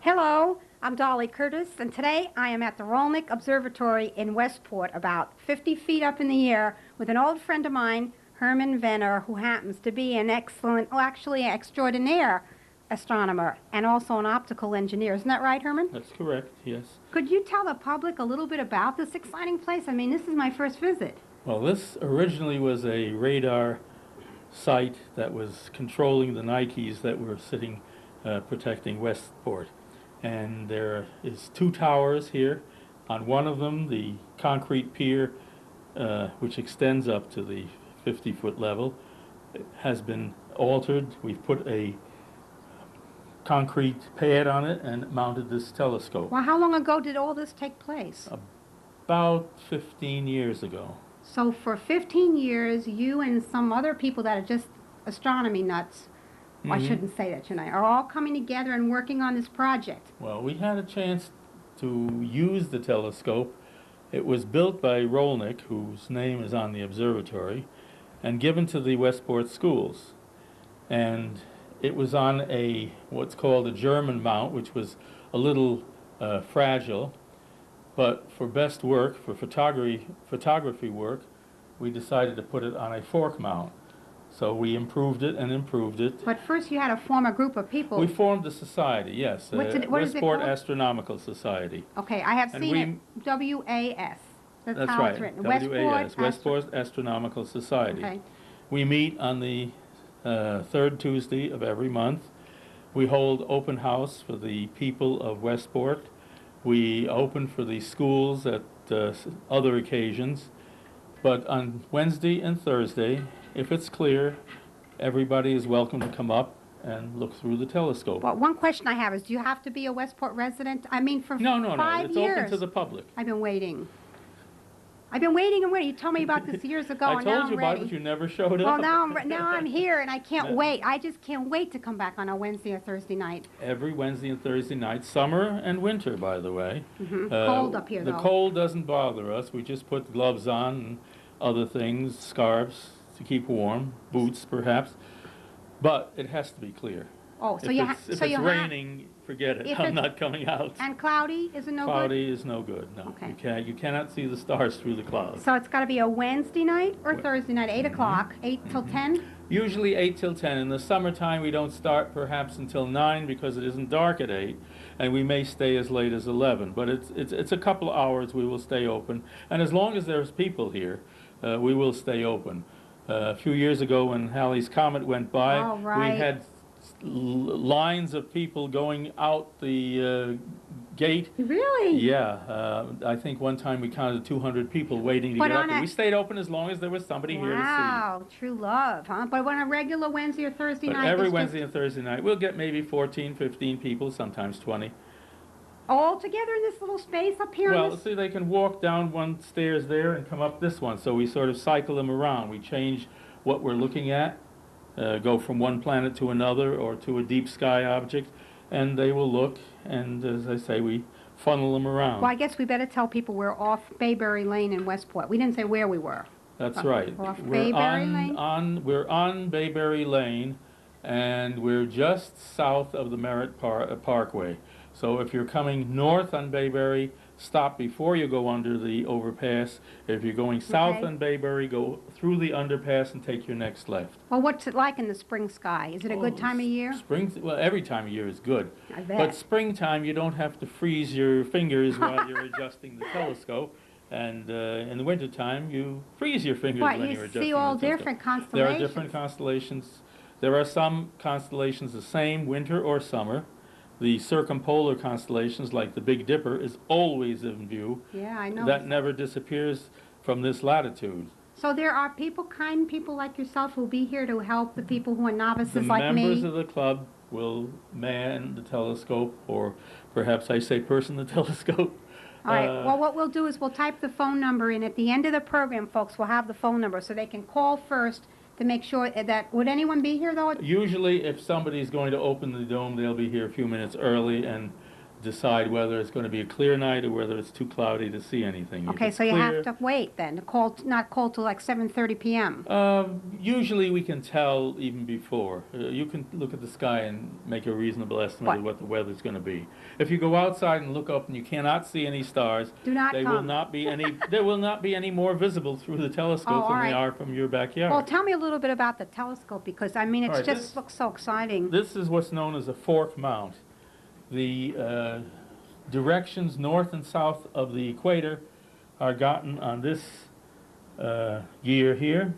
Hello, I'm Dolly Curtis, and today I am at the Rolnick Observatory in Westport, about 50 feet up in the air, with an old friend of mine, Herman Venner, who happens to be an excellent, well, actually an extraordinaire astronomer and also an optical engineer. Isn't that right, Herman? That's correct, yes. Could you tell the public a little bit about this exciting place? I mean, this is my first visit. Well, this originally was a radar site that was controlling the Nikes that were sitting protecting Westport. And there is two towers here. On one of them, the concrete pier, which extends up to the 50-foot level, has been altered. We've put a concrete pad on it and mounted this telescope. Well, how long ago did all this take place? About 15 years ago. So for 15 years, you and some other people that are just astronomy nuts, I shouldn't say that tonight, are all coming together and working on this project. Well, we had a chance to use the telescope. It was built by Rolnick, whose name is on the observatory, and given to the Westport schools. And it was on what's called a German mount, which was a little fragile. But for best work, for photography work, we decided to put it on a fork mount. So we improved it and improved it. But first you had to form a group of people. We formed a society, yes. What is it Westport called? Astronomical Society. Okay, I have seen it. WAS. That's how right. it's written. WAS, Westport Astronomical Society. Okay. We meet on the third Tuesday of every month. We hold open house for the people of Westport. We open for the schools at other occasions. But on Wednesday and Thursday, if it's clear, everybody is welcome to come up and look through the telescope. Well, one question I have is, do you have to be a Westport resident? I mean, for 5 years. It's open to the public. I've been waiting. I've been waiting and waiting. You told me about this years ago, and now I'm ready. I told you about it, but you never showed up. Well, now I'm here, and I can't wait. I just can't wait to come back on a Wednesday or Thursday night. Every Wednesday and Thursday night, summer and winter, by the way. Cold up here, though. The cold doesn't bother us. We just put gloves on and other things, scarves to keep warm, boots perhaps. But it has to be clear. Oh, so if it's raining, forget it. I'm not coming out. And cloudy is no good? Cloudy is no good, no. Okay. You cannot see the stars through the clouds. So it's got to be a Wednesday night or Thursday night, 8 o'clock, 8 till 10? Usually 8 till 10. In the summertime, we don't start perhaps until 9 because it isn't dark at 8, and we may stay as late as 11. But it's a couple of hours we will stay open, and as long as there's people here, we will stay open. A few years ago, when Halley's Comet went by, we had lines of people going out the gate. Really? Yeah. I think one time we counted 200 people waiting to get up. We stayed open as long as there was somebody here to see. Wow, true love, huh? But on a regular Wednesday or Thursday night? Every Wednesday and Thursday night, we'll get maybe 14, 15 people, sometimes 20. All together in this little space up here? Well, see, they can walk down one stairs there and come up this one, so we sort of cycle them around. We change what we're looking at, go from one planet to another or to a deep sky object, and they will look, and as I say, we funnel them around. Well, I guess we better tell people we're off Bayberry Lane in Westport. We didn't say where we were. That's right. Off Bayberry Lane? We're on Bayberry Lane, and we're just south of the Merritt Parkway. So if you're coming north on Bayberry, stop before you go under the overpass. If you're going south on Bayberry, go through the underpass and take your next left. Well, what's it like in the spring sky? Is it a good time of year? Well, every time of year is good. I bet. But springtime, you don't have to freeze your fingers while you're adjusting the telescope. And in the wintertime, you freeze your fingers when you're adjusting the telescope. You see all different constellations. There are different constellations. There are some constellations the same, winter or summer. The circumpolar constellations, like the Big Dipper, is always in view. Yeah, I know. That never disappears from this latitude. So there are kind people like yourself who will be here to help the people who are novices like me? The members of the club will man the telescope, or perhaps I say person the telescope. All right. Well, what we'll do is we'll type the phone number in. At the end of the program, folks, we'll have the phone number so they can call first to make sure that, would anyone be here, though? Usually, if somebody's going to open the dome, they'll be here a few minutes early, and decide whether it's going to be a clear night or whether it's too cloudy to see anything. If Okay, it's so you clear, have to wait then, not call till like 7:30 p.m. Usually we can tell even before. You can look at the sky and make a reasonable estimate of what the weather's going to be. If you go outside and look up and you cannot see any stars, Do not they come. will not be any. There will not be any more visible through the telescope all than right. they are from your backyard. Well, tell me a little bit about the telescope because, I mean, All it right, just looks so exciting. This is what's known as a fork mount. The directions north and south of the equator are gotten on this gear here.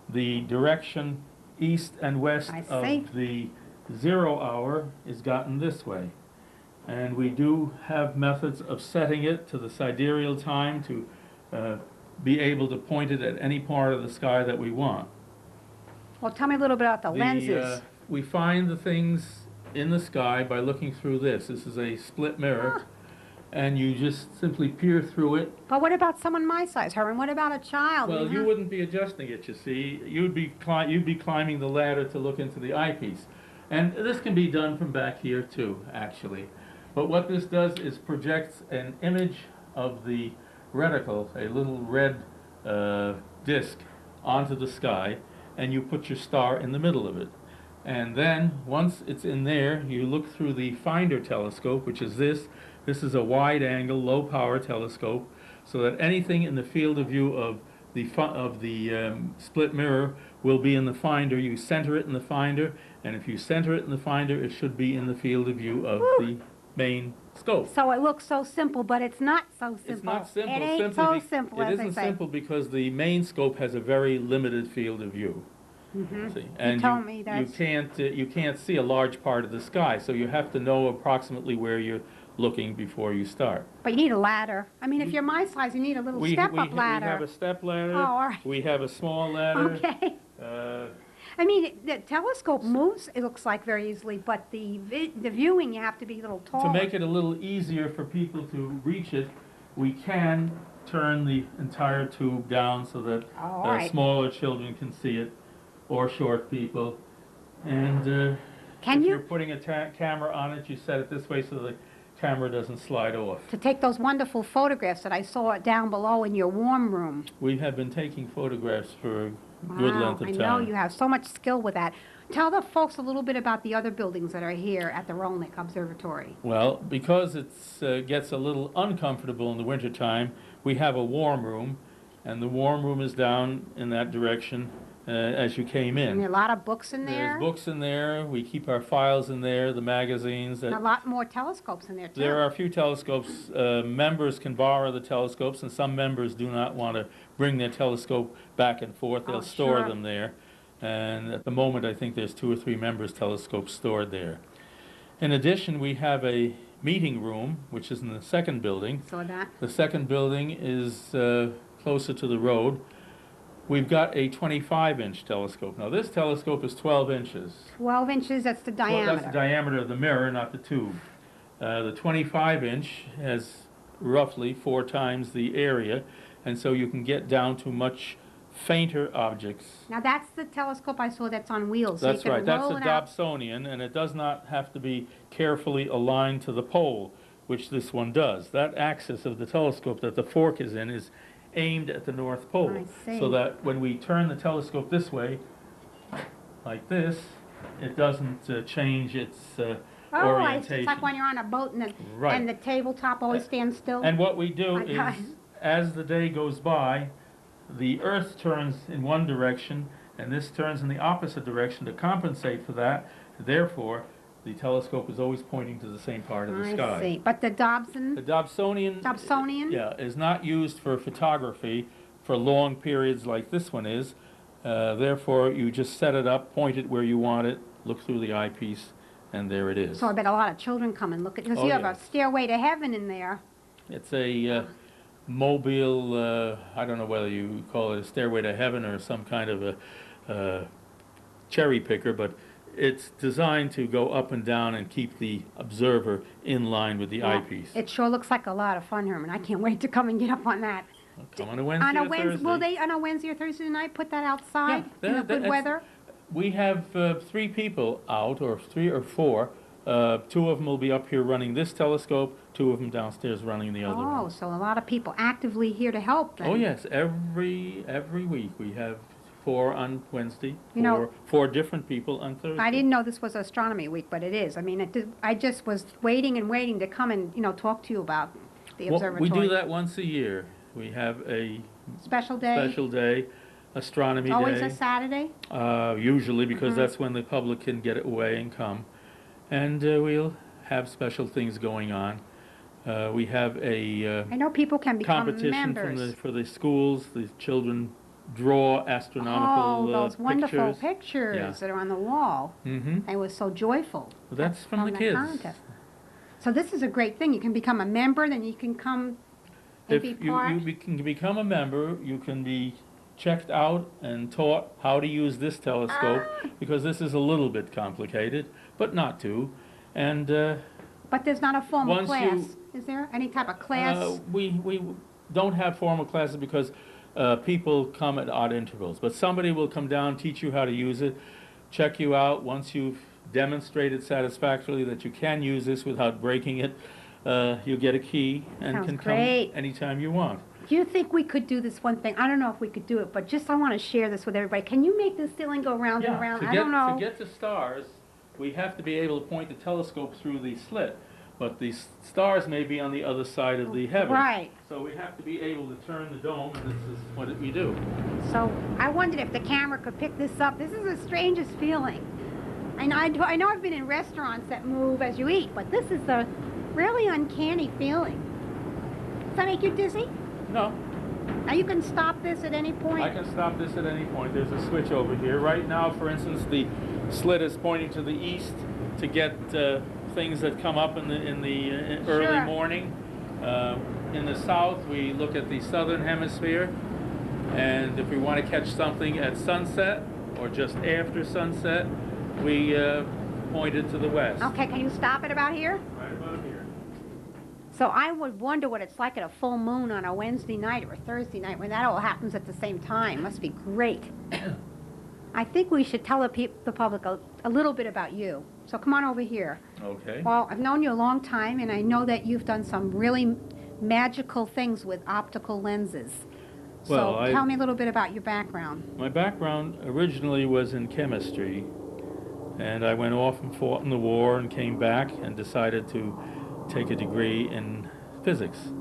The direction east and west I of see. the 0 hour is gotten this way. And we do have methods of setting it to the sidereal time to be able to point it at any part of the sky that we want. Well, tell me a little bit about the lenses. We find the things in the sky by looking through this. This is a split mirror, and you just simply peer through it. But what about someone my size, Herman? What about a child? Well, you wouldn't be adjusting it, you see. You'd be climbing the ladder to look into the eyepiece. And this can be done from back here too, actually. But what this does is projects an image of the reticle, a little red disc, onto the sky, and you put your star in the middle of it. And then, once it's in there, you look through the finder telescope, which is this. This is a wide-angle, low-power telescope, so that anything in the field of view of the split mirror will be in the finder. You center it in the finder, and if you center it in the finder, it should be in the field of view of the main scope. So it looks so simple, but it's not so simple. It's not simple. It ain't so simple, It as they isn't say. simple because the main scope has a very limited field of view. See, and told me that. you can't see a large part of the sky, so you have to know approximately where you're looking before you start. But you need a ladder. I mean, if you're my size, you need a little step-up ladder. We have a step ladder. Oh, all right. We have a small ladder. Okay. I mean, the telescope moves, it looks like, very easily, but the viewing, you have to be a little taller. To make it a little easier for people to reach it, we can turn the entire tube down so that all right. smaller children can see it, or short people. And Can if you? you're putting a camera on it, you set it this way so the camera doesn't slide off. To take those wonderful photographs that I saw down below in your warm room. We have been taking photographs for a good length of time. I know you have so much skill with that. Tell the folks a little bit about the other buildings that are here at the Rolnick Observatory. Well, because it gets a little uncomfortable in the wintertime, we have a warm room, and the warm room is down in that direction as you came in. And there are a lot of books in there. There's books in there. We keep our files in there, the magazines. And a lot more telescopes in there, too. There are a few telescopes. Members can borrow the telescopes, and some members do not want to bring their telescope back and forth. They'll store sure. them there. And at the moment, I think there's 2 or 3 members' telescopes stored there. In addition, we have a meeting room, which is in the second building. Saw that. The second building is closer to the road. We've got a 25-inch telescope. Now, this telescope is 12 inches. 12 inches, that's the diameter. Well, that's the diameter of the mirror, not the tube. The 25-inch has roughly 4 times the area, and so you can get down to much fainter objects. Now, that's the telescope I saw that's on wheels. That's so you right. can That's roll a it out. Dobsonian, and it does not have to be carefully aligned to the pole, which this one does. That axis of the telescope that the fork is in is aimed at the North Pole. I see. So that when we turn the telescope this way, like this, it doesn't change its orientation. It's like when you're on a boat and Right. and the tabletop always stands still. And what we do I got is, it. as the day goes by, the Earth turns in one direction, and this turns in the opposite direction to compensate for that. Therefore, the telescope is always pointing to the same part of the sky. I see. But the The Dobsonian, Dobsonian? is not used for photography for long periods like this one is. Therefore, you just set it up, point it where you want it, look through the eyepiece, and there it is. So I bet a lot of children come and look at, because Oh, you have yeah. a stairway to heaven in there. It's a mobile, I don't know whether you call it a stairway to heaven or some kind of a cherry picker, but it's designed to go up and down and keep the observer in line with the eyepiece. It sure looks like a lot of fun, Herman. I can't wait to come and get up on that. Come on a Wednesday or Thursday. Will they, on a Wednesday or Thursday night, put that outside in the good that's- weather? We have 3 people out, or 3 or 4, Two of them will be up here running this telescope, two of them downstairs running the other Oh, one. so a lot of people actively here to help then. Oh yes, every week we have 4 on Wednesday, You know, four different people on Thursday. I didn't know this was Astronomy Week, but it is. I mean, I just was waiting and waiting to come and, talk to you about the Well, observatory. we do that once a year. We have a Special day? special day, astronomy Always day. a Saturday? Usually, because Mhm. that's when the public can get away and come. And we'll have special things going on. We have a I know people can become competition members. for the schools. The children draw astronomical those wonderful pictures. pictures Yeah. that are on the wall. Mm-hmm. They were so joyful. That's from the that kids. contest. So this is a great thing. You can become a member, then you can come and If be you, part. can become a member, you can be checked out and taught how to use this telescope, because this is a little bit complicated, but not too. And But there's not a formal once class, is there? Any type of class? we don't have formal classes because people come at odd intervals. But somebody will come down, teach you how to use it, check you out. Once you've demonstrated satisfactorily that you can use this without breaking it, you get a key and Sounds can great. come anytime you want. Do you think we could do this one thing? I don't know if we could do it, but just I want to share this with everybody. Can you make this ceiling go round and round? I don't know. To get to stars, we have to be able to point the telescope through the slit, but the stars may be on the other side of the heavens. Right. So we have to be able to turn the dome, and this is what we do. So I wondered if the camera could pick this up. This is the strangest feeling. I know I've been in restaurants that move as you eat, but this is a really uncanny feeling. Does that make you dizzy? No, Now you can stop this at any point. I can stop this at any point. There's a switch over here. Right now, for instance, the slit is pointing to the east to get things that come up in the early Sure. morning. In the south, we look at the southern hemisphere, and if we want to catch something at sunset or just after sunset, we point it to the west. Okay, can you stop it about here? Right about here. So I would wonder what it's like at a full moon on a Wednesday night or a Thursday night when that all happens at the same time. Must be great. I think we should tell the public a little bit about you. So come on over here. Okay. Well, I've known you a long time, and I know that you've done some really magical things with optical lenses. Well, So tell me a little bit about your background. My background originally was in chemistry, and I went off and fought in the war and came back and decided to take a degree in physics.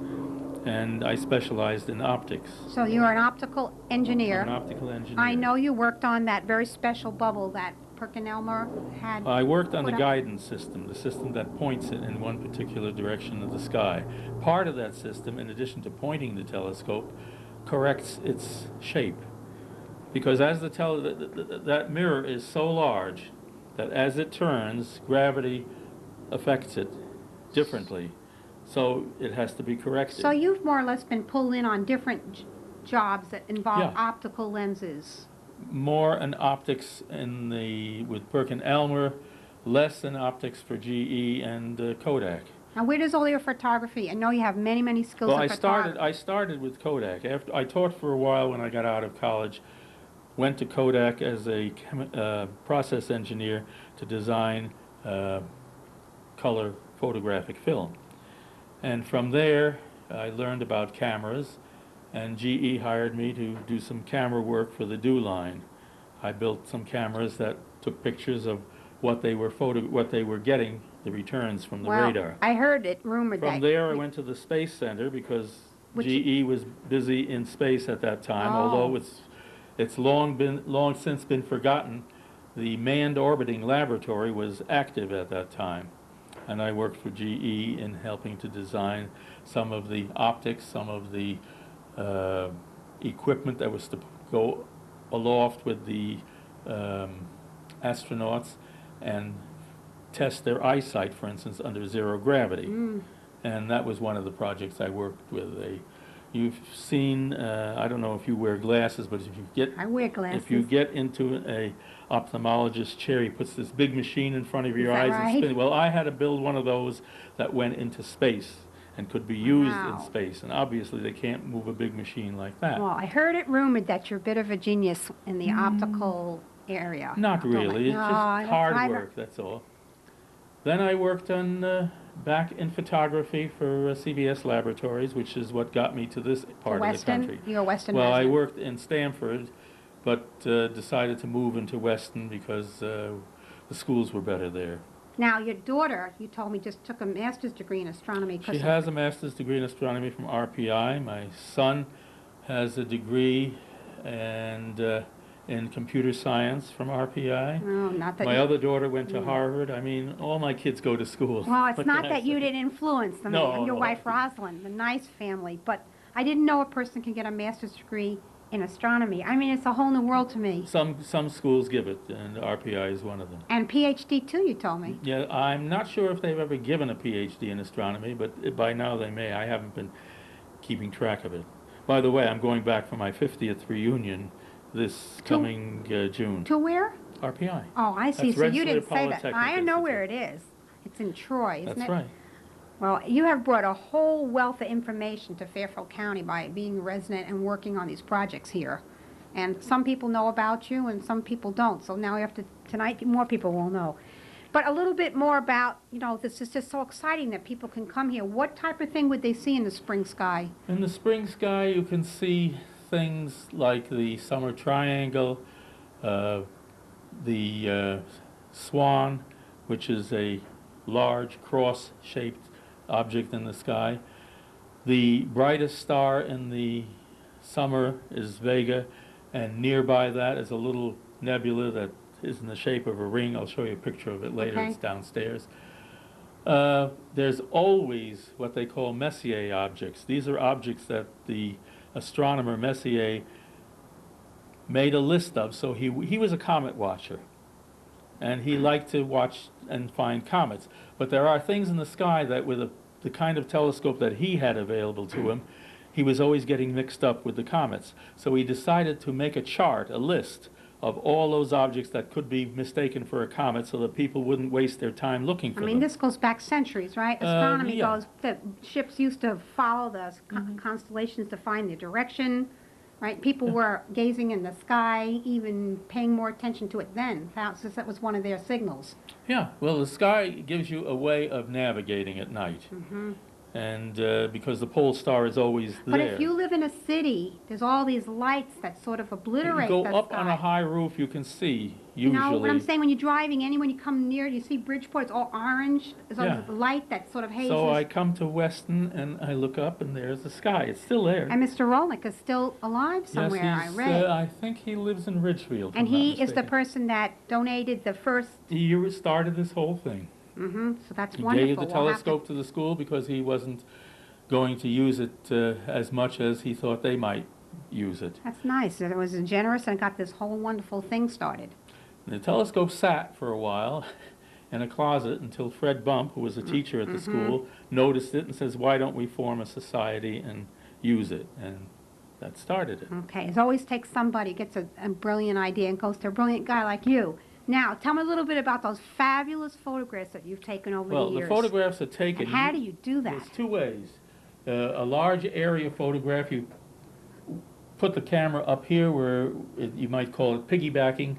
And I specialized in optics. So you're an optical engineer. I'm an optical engineer. I know you worked on that very special bubble that Perkin-Elmer had. I worked on the put up. guidance system, the system that points it in one particular direction of the sky. Part of that system, in addition to pointing the telescope, corrects its shape. Because as that mirror is so large that as it turns, gravity affects it differently. So it has to be corrected. So you've more or less been pulled in on different jobs that involve Yeah. optical lenses. More in optics with Perkin-Elmer, less in optics for GE and Kodak. Now, where does all your photography? I know you have many, many skills Well, of photography. I started with Kodak. After I taught for a while when I got out of college, went to Kodak as a process engineer to design color photographic film. And from there, I learned about cameras, and GE hired me to do some camera work for the DO line. I built some cameras that took pictures of what they were getting, the returns from the Well, radar. I heard it rumored that. From there, I went to the Space Center because Which- GE was busy in space at that time, Oh. although it's long since been forgotten. The manned orbiting laboratory was active at that time, and I worked for GE in helping to design some of the optics, some of the equipment that was to go aloft with the astronauts and test their eyesight, for instance, under zero gravity. And that was one of the projects I worked with. You've seen, I don't know if you wear glasses, but I wear glasses. if you get into a ophthalmologist chair, he puts this big machine in front of your Is that eyes right? and spin. Well, I had to build one of those that went into space and could be used Wow. in space. And obviously they can't move a big machine like that. Well, I heard it rumored that you're a bit of a genius in the optical area. Not really. It's No, just I hard don't- work, that's all. Then I worked on back in photography for CBS Laboratories, which is what got me to this part of the country. You're a Weston Well, I resident. worked in Stamford, but decided to move into Weston because the schools were better there. Now, your daughter, you told me, just took a master's degree in astronomy. She has a master's degree in astronomy from RPI. My son has a degree in computer science from RPI. Oh, not that My you, other daughter went to Harvard. I mean, all my kids go to school. well, it's What not can I that you say? didn't influence them, No, and your no. wife Rosalind, a nice family, but I didn't know a person can get a master's degree in astronomy. I mean, it's a whole new world to me. Some schools give it, and RPI is one of them. And PhD too, you told me. Yeah, I'm not sure if they've ever given a PhD in astronomy, but by now they may. I haven't been keeping track of it. By the way, I'm going back for my 50th reunion this coming June. To where? RPI. Oh, I see. That's So you Rensselaer didn't say that. Polytechnic I know Institute. where it is. It's in Troy, isn't That's it? right. Well, you have brought a whole wealth of information to Fairfield County by being a resident and working on these projects here. And some people know about you and some people don't. So now we have to, tonight, more people will know. But a little bit more about, you know, this is just so exciting that people can come here. What type of thing would they see in the spring sky? In the spring sky, you can see things like the summer triangle, the swan, which is a large cross-shaped object in the sky. The brightest star in the summer is Vega, and nearby that is a little nebula that is in the shape of a ring. I'll show you a picture of it later. Okay. It's downstairs. There's always what they call Messier objects. These are objects that the astronomer Messier made a list of. So he was a comet watcher, and he liked to watch and find comets. But there are things in the sky that with the kind of telescope that he had available to him, he was always getting mixed up with the comets. So he decided to make a chart, a list of all those objects that could be mistaken for a comet so that people wouldn't waste their time looking for I mean, them. this goes back centuries, right? Astronomy yeah. goes, the ships used to follow the constellations to find their direction, right? People were gazing in the sky, even paying more attention to it then, since that was one of their signals. Yeah, well, the sky gives you a way of navigating at night. And because the pole star is always there. But if you live in a city, there's all these lights that sort of obliterate you the go up sky. on a high roof, you can see, You usually. know what I'm saying? When you're driving, when you come near, you see Bridgeport, it's all orange. There's all Yeah. this light that sort of hazes. So I come to Weston and I look up and there's the sky. It's still there. And Mr. Rolnick is still alive somewhere, yes, I he's, read. I think he lives in Ridgefield. if And I'm not he is the mistaken. person that donated the first. He started this whole thing. So that's He wonderful. gave the We'll have to- telescope to the school because he wasn't going to use it as much as he thought they might use it. That's nice. It was generous and got this whole wonderful thing started. The telescope sat for a while in a closet until Fred Bump, who was a teacher at the school, noticed it and says, why don't we form a society and use it? And that started it. Okay. It always takes somebody, gets a brilliant idea and goes to a brilliant guy like you. Now, tell me a little bit about those fabulous photographs that you've taken over Well, the years. the photographs are taken. And how do you do that? There's two ways. A large area photograph, you put the camera up here where you might call it piggybacking,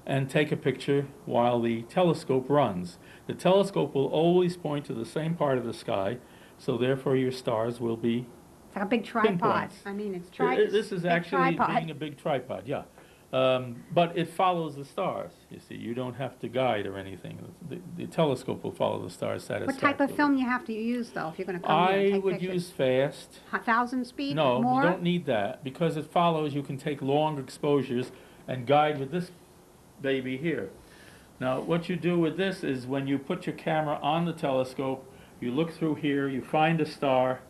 and take a picture while the telescope runs. The telescope will always point to the same part of the sky, so therefore your stars will be It's like a big tripod. pinpoints. I mean, it's This is big actually tripod. being a big tripod, yeah. But it follows the stars, you see. You don't have to guide or anything. The telescope will follow the stars What satisfactorily. type of film you have to use, though, if you're going to come here and I take would pictures? use fast. 1,000 speed? No, More? you don't need that because it follows. You can take long exposures and guide with this baby here. Now, what you do with this is when you put your camera on the telescope, you look through here, you find a star,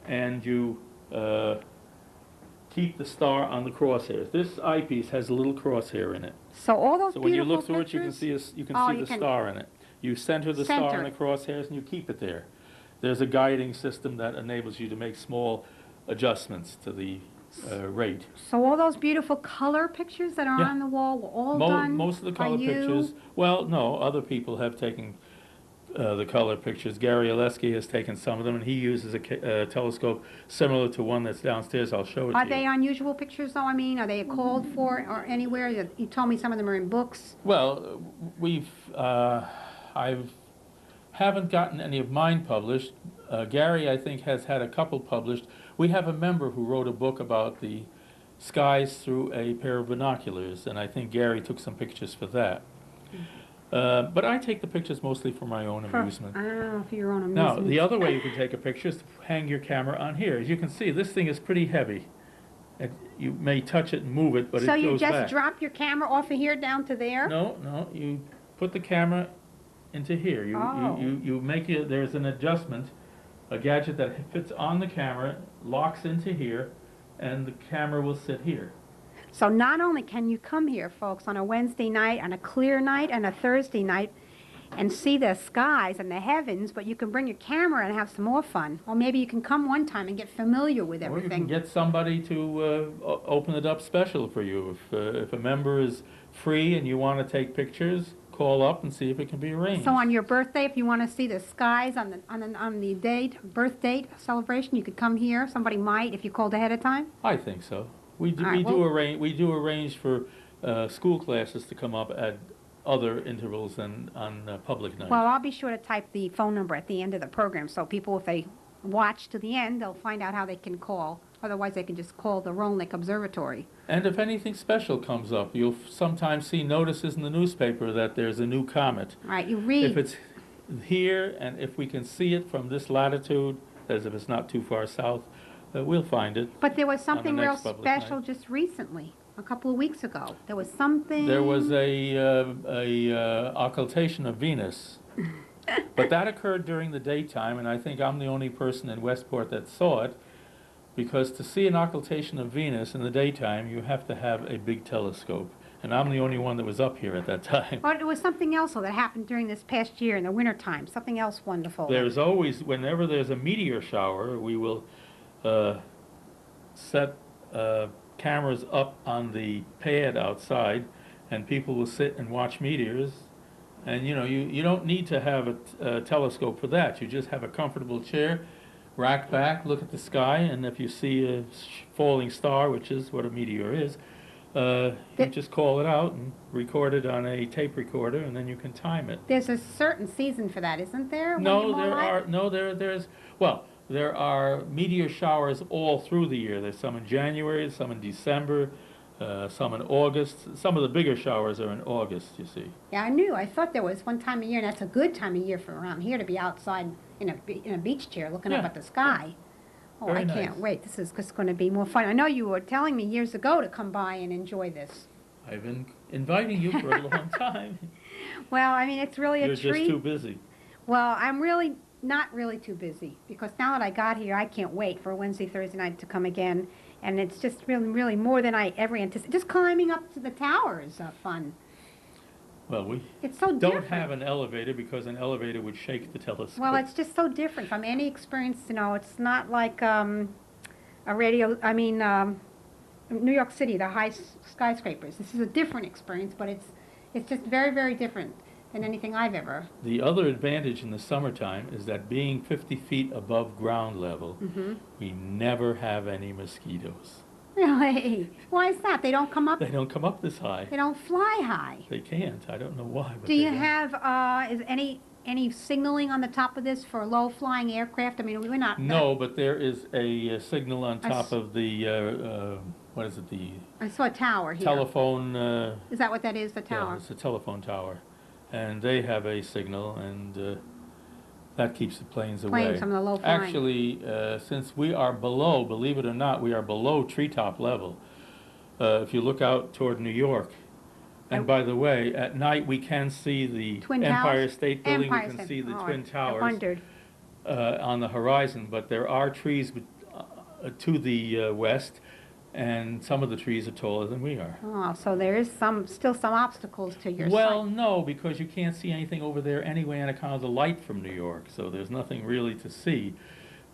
and you keep the star on the crosshairs. This eyepiece has a little crosshair in it. So all those So when you beautiful look through it, you can pictures- see you can Oh, see you the can star in it. You center the star center in the it. crosshairs and you keep it there. There's a guiding system that enables you to make small adjustments to the rate. So all those beautiful color pictures that are Yeah. on the wall were all done Most of the by color you? pictures, well, no, other people have taken the color pictures. Gary Oleski has taken some of them, and he uses a telescope similar to one that's downstairs. I'll show it Are to they you. unusual pictures, though? I mean, are they called for or anywhere? You told me some of them are in books. Well, we've I haven't gotten any of mine published. Gary, I think, has had a couple published. We have a member who wrote a book about the skies through a pair of binoculars, and I think Gary took some pictures for that. But I take the pictures mostly for my own amusement. For your own Now, amusement. the other way you can take a picture is to hang your camera on here. As you can see, this thing is pretty heavy. You may touch it and move it, but it So goes you just back. drop your camera off of here down to there? No, you put the camera into here. You make it, there's an adjustment, a gadget that fits on the camera, locks into here, and the camera will sit here. So not only can you come here, folks, on a Wednesday night, on a clear night, and a Thursday night, and see the skies and the heavens, but you can bring your camera and have some more fun. Or maybe you can come one time and get familiar with Or you everything. can get somebody to open it up special for you. If a member is free and you want to take pictures, call up and see if it can be arranged. So on your birthday, if you want to see the skies on the birth date celebration, you could come here. Somebody might if you called ahead of time. I think so. We do, All right, we do arrange for school classes to come up at other intervals than on public nights. Well, I'll be sure to type the phone number at the end of the program, so people, if they watch to the end, they'll find out how they can call. Otherwise, they can just call the Rolnick Observatory. And if anything special comes up, you'll sometimes see notices in the newspaper that there's a new comet. All right, you read. If it's here and if we can see it from this latitude, as if it's not too far south, we'll find it. But there was something real next public special night. just recently, a couple of weeks ago. There was something. There was a occultation of Venus, but that occurred during the daytime, and I think I'm the only person in Westport that saw it, because to see an occultation of Venus in the daytime, you have to have a big telescope, and I'm the only one that was up here at that time. But there was something else though, that happened during this past year in the wintertime. Something else wonderful. There's always, whenever there's a meteor shower, we will set cameras up on the pad outside, and people will sit and watch meteors. And you don't need to have a telescope for that. You just have a comfortable chair, rack back, look at the sky, and if you see a falling star, which is what a meteor is, you just call it out and record it on a tape recorder, and then you can time it. There's a certain season for that, isn't there? There are meteor showers all through the year. There's some in January, some in December, some in August. Some of the bigger showers are in August, you see. Yeah, I knew. I thought there was one time a year, and that's a good time of year for around here to be outside in a beach chair looking up Yeah, at the sky. Oh, Very I can't nice. wait. This is just going to be more fun. I know you were telling me years ago to come by and enjoy this. I've been inviting you for a long time. Well, I mean, it's really You're a treat. just too busy. Well, I'm really not really too busy, because now that I got here, I can't wait for Wednesday, Thursday night to come again. And it's just really more than I ever anticipated. Just climbing up to the tower is fun. Well, we It's so don't different. have an elevator because an elevator would shake the telescope. Well, it's just so different from any experience. It's not like a radio. I mean, New York City, the high skyscrapers. This is a different experience, but it's just very different than anything I've ever. The other advantage in the summertime is that being 50 feet above ground level, we never have any mosquitoes. Really? Why is that? They don't come up. They don't come up this high. They don't fly high. They can't. I don't know why. But Do you they don't. have is any signaling on the top of this for low-flying aircraft? I mean, we're not. No, but there is a signal on I top s- of the, what is it, the I saw a tower here. telephone. Is that what that is? The Yeah, tower. it's a telephone tower. And they have a signal, and that keeps the planes away. Planes from the low flying. Actually, since we are below, believe it or not, we are below treetop level. If you look out toward New York, and by the way, at night we can see the Twin Empire Towers? State Building, Empire we can State- see the oh, Twin I Towers wondered. on the horizon, but there are trees to the west, and some of the trees are taller than we are. Oh, so there is still some obstacles to your Well, sight. no, because you can't see anything over there anyway on account of the light from New York, so there's nothing really to see.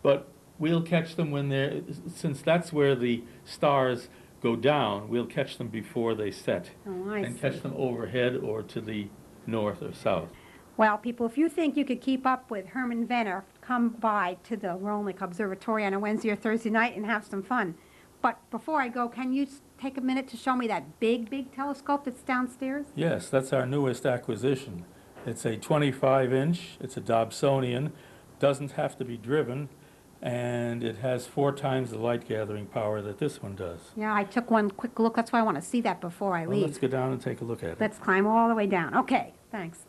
But we'll catch them when they're, since that's where the stars go down, we'll catch them before they set. Oh, I And see. catch them overhead or to the north or south. Well, people, if you think you could keep up with Herman Venner, come by to the Rolnick Observatory on a Wednesday or Thursday night and have some fun. But before I go, can you take a minute to show me that big telescope that's downstairs? Yes, that's our newest acquisition. It's a 25-inch, it's a Dobsonian, doesn't have to be driven, and it has 4 times the light gathering power that this one does. Yeah, I took one quick look. That's why I want to see that before I Well, leave. let's go down and take a look at it. Let's climb all the way down. Okay, thanks.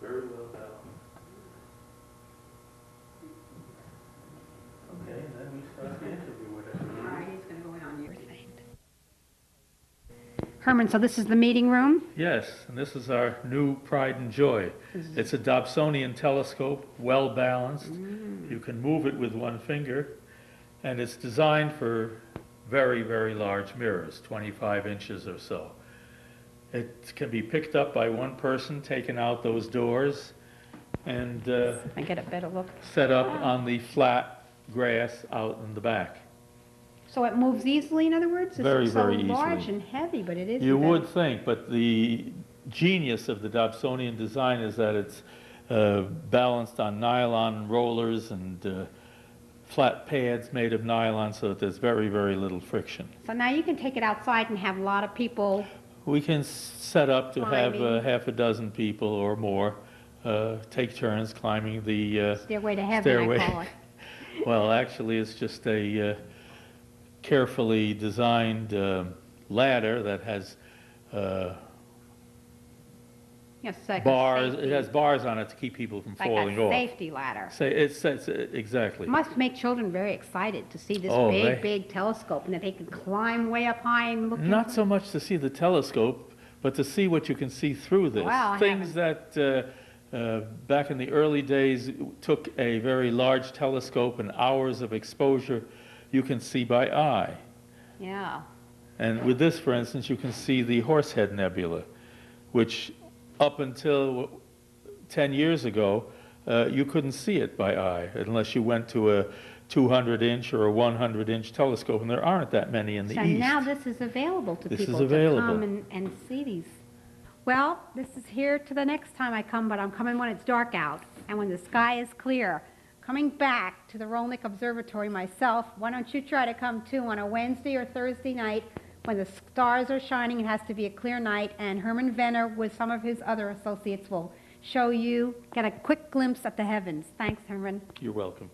Very well done. Okay, and then we start the interview with everyone. All right, he's going to go in on your thing. Herman, so this is the meeting room? Yes, and this is our new pride and joy. It's a Dobsonian telescope, well balanced. You can move it with one finger, and it's designed for very, very large mirrors, 25 inches or so. It can be picked up by one person, taken out those doors, and I get a better look. set up on the flat grass out in the back. So it moves easily, in other words? Very, It's very so large easily. and heavy, but it isn't. You that- would think, but the genius of the Dobsonian design is that it's balanced on nylon rollers and flat pads made of nylon, so that there's very, very little friction. So now you can take it outside and have a lot of people. We can set up to have Climbing. half a dozen people or more take turns climbing the Stairway to heaven, stairway. I call it. Well, actually, it's just a carefully designed ladder that has Yes, it's like bars. A It safety, has bars on it to keep people from like falling a off. safety ladder. It's exactly. Must make children very excited to see this Oh, big telescope and that they can climb way up high and look. Not so much to see the telescope, but to see what you can see through this. Wow, I Things that back in the early days took a very large telescope and hours of exposure, you can see by eye. Yeah. And with this, for instance, you can see the Horsehead Nebula, which up until 10 years ago, you couldn't see it by eye unless you went to a 200-inch or a 100-inch telescope, and there aren't that many in the So East. now this is available to This is people to available. come and see these. Well, this is here to the next time I come, but I'm coming when it's dark out and when the sky is clear. Coming back to the Rolnick Observatory myself, why don't you try to come too on a Wednesday or Thursday night when the stars are shining? It has to be a clear night, and Herman Venner with some of his other associates will show you, get a quick glimpse at the heavens. Thanks, Herman. You're welcome.